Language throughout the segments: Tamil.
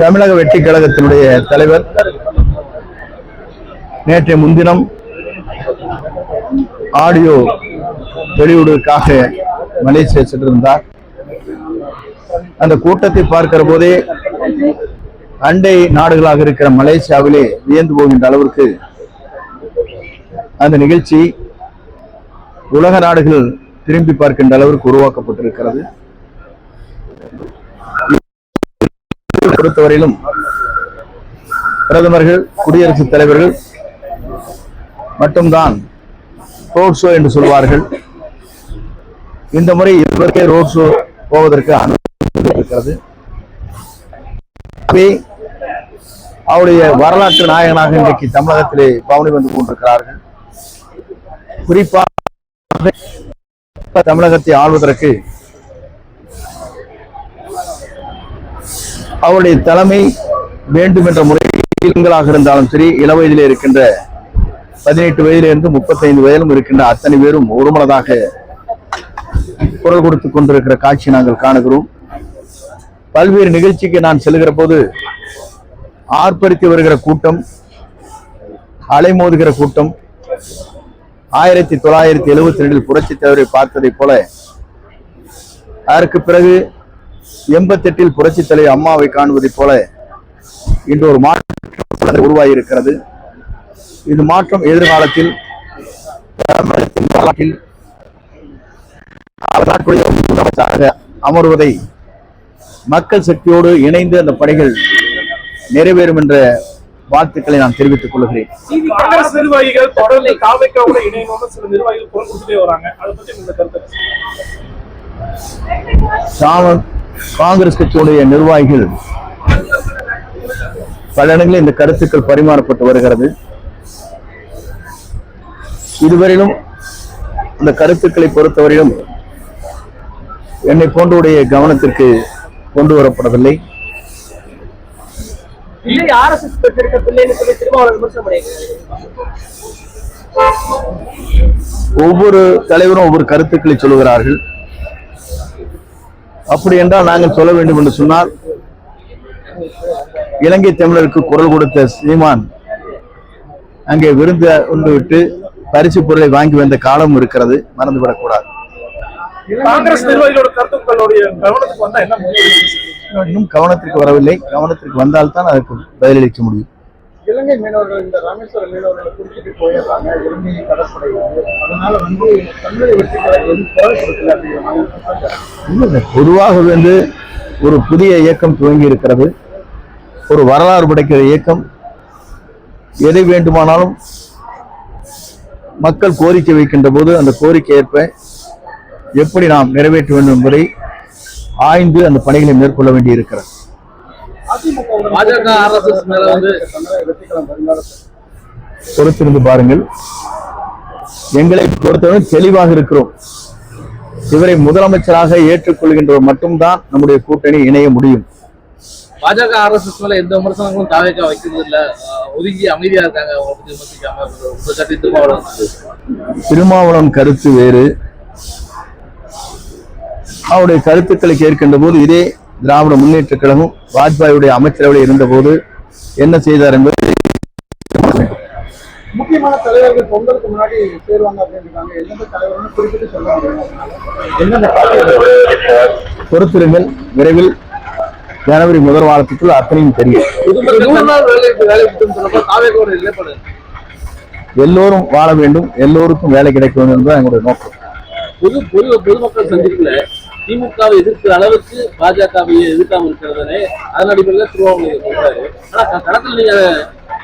தமிழக வெற்றி கழகத்தினுடைய தலைவர் நேற்றைய முன்தினம் ஆடியோ வெளியிடுவதற்காக மலேசியா சென்றிருந்தார். அந்த கூட்டத்தை பார்க்கிற போதே அண்டை நாடுகளாக இருக்கிற மலேசியாவிலே வியந்து போகின்ற அளவிற்கு அந்த நிகழ்ச்சி உலக நாடுகள் திரும்பி பார்க்கின்ற அளவிற்கு உருவாக்கப்பட்டிருக்கிறது. பொறுத்தவரையிலும் பிரதமர்கள், குடியரசுத் தலைவர்கள் மட்டும்தான் ரோட் ஷோ என்று சொல்வார்கள். இந்த முறை இருவருக்கே ரோட் ஷோ போவதற்கு அனுமதி இருக்கிறது. அவருடைய வரலாற்று நாயகனாக இன்றைக்கு தமிழகத்திலே பவனி வந்து கொண்டிருக்கிறார்கள். குறிப்பாக தமிழகத்தை ஆள்வதற்கு அவருடைய தலைமை வேண்டும் என்ற முறைகளாக இருந்தாலும் சரி, இளவயதிலே இருக்கின்ற 18 வயதிலிருந்து 35 வயதிலும் இருக்கின்ற அத்தனை பேரும் ஒருமனதாக குரல் கொடுத்துக் கொண்டிருக்கிற காட்சி நாங்கள் காணுகிறோம். பல்வேறு நிகழ்ச்சிக்கு நான் செல்கிற போது ஆர்ப்பரித்து வருகிற கூட்டம், அலைமோதுகிற கூட்டம் 1972 புரட்சி தலைவரை பார்த்ததை போல, அதற்கு பிறகு 88 புரட்சி தலைவர் அம்மாவை காணுவதை போல இன்று ஒரு மாற்றம் உருவாகி இருக்கிறது. இந்த மாற்றம் எதிர்காலத்தில் அமர்வதை மக்கள் சக்தியோடு இணைந்து அந்த பணிகள் நிறைவேறும் என்ற வாழ்த்துக்களை நான் தெரிவித்துக் கொள்கிறேன். காங்கிரஸ் கட்சியுடைய நிர்வாகிகள் பல இடங்களில் இந்த கருத்துக்கள் பரிமாறப்பட்டு வருகிறது. இதுவரையிலும் இந்த கருத்துக்களை பொறுத்தவரையிலும் என்னை போன்றவுடைய கவனத்திற்கு கொண்டு வரப்படவில்லை. ஒவ்வொரு தலைவரும் ஒவ்வொரு கருத்துக்களை சொல்லுகிறார்கள். அப்படி என்றால் நாங்கள் சொல்ல வேண்டும் என்று சொன்னால், இலங்கை தமிழருக்கு குரல் கொடுத்த சீமான் அங்கே விருந்து உண்டு விட்டு பரிசு பொருளை வாங்கி வந்த காலம் இருக்கிறது, மறந்துவிடக்கூடாது. காங்கிரஸ் நிர்வாகிகளோட கருத்துக்களுடைய கவனத்துக்கு வந்தா என்ன? இன்னும் கவனத்திற்கு வரவில்லை. கவனத்திற்கு வந்தால்தான் அதற்கு பதிலளிக்க முடியும். இலங்கை மீனவர்கள் இந்த ராமேஸ்வரம் மீனவர்களை குறிப்பிட்டு போயிடுறாங்க இலங்கை கடற்படை. அதனால தமிழக வெற்றி கழகம் பொதுவாக ஒரு புதிய இயக்கம் துவங்கி இருக்கிறது. ஒரு வரலாறு படைக்கிற இயக்கம். எதை வேண்டுமானாலும் மக்கள் கோரிக்கை வைக்கின்ற போது அந்த கோரிக்கை ஏற்ப எப்படி நாம் நிறைவேற்ற வேண்டும் என்பதை ஆய்ந்து அந்த பணிகளை மேற்கொள்ள வேண்டி இருக்கிறது. பொறுத்திருந்து பாருங்கள். எங்களை பொறுத்தவரை தெளிவாக இருக்கிறோம். இவரை முதலமைச்சராக ஏற்றுக்கொள்கின்றவர் மட்டும்தான் நம்முடைய கூட்டணி இணைய முடியும். பாஜக RSS மேல எந்த விமர்சனங்களும் தாவேக்கா வைக்கிறது இல்ல, ஒதுங்கி அமைதியா இருக்காங்க. திருமாவளவன் கருத்து வேறு. அவருடைய கருத்துக்களை கேட்கின்ற போது இதே திராவிட முன்னேற்ற கழகம் வாஜ்பாயுடைய அமைச்சரவையில் இருந்த போது என்ன செய்தார் என்பது முக்கியமான தலைவர்கள் பொங்கலுக்கு முன்னாடி சேருவாங்க அப்படின்றாங்க. எந்தெந்த தலைவர்கள் குறிப்பிட்டு சொல்லுவாங்க? பொறுத்திருங்கள். விரைவில் ஜனவரி முதல் வாரத்துக்குள் அத்தனையும் தெரியும். எல்லோரும் வாழ வேண்டும், எல்லோருக்கும் வேலை கிடைக்க வேண்டும் என்பது எங்களுடைய நோக்கம். பொதுமக்கள் சந்திப்புல திமுகவை எதிர்க்கிற அளவுக்கு பாஜகவை எதிர்க்காம இருக்கிறதே அதன் அடிப்படையில் திருவாரூர் சொல்றாரு. ஆனா களத்தில் நீங்க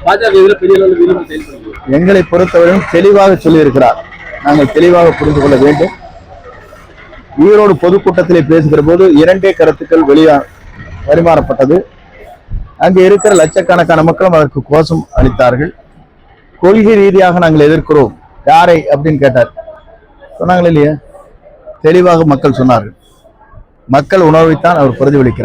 பாஜக எதிர பெரிய அளவில் விரும்பி செயல்படுறீங்க. எங்களை பொறுத்தவரையும் தெளிவாக சொல்லி இருக்கிறார். நாங்கள் தெளிவாக புரிந்து கொள்ள வேண்டும். ஈரோடு பொதுக்கூட்டத்திலே பேசுகிற போது 2 கருத்துக்கள் பரிமாறப்பட்டது. அங்கே இருக்கிற லட்சக்கணக்கான மக்களும் அதற்கு கோஷம் அளித்தார்கள். கொள்கை ரீதியாக நாங்கள் எதிர்க்கிறோம். யாரை அப்படின்னு கேட்டார். சொன்னாங்களே இல்லையா? தெளிவாக மக்கள் சொன்னார்கள். மக்கள் உணர்வைத்தான் அவர் பிரதிபலிக்கிறார்.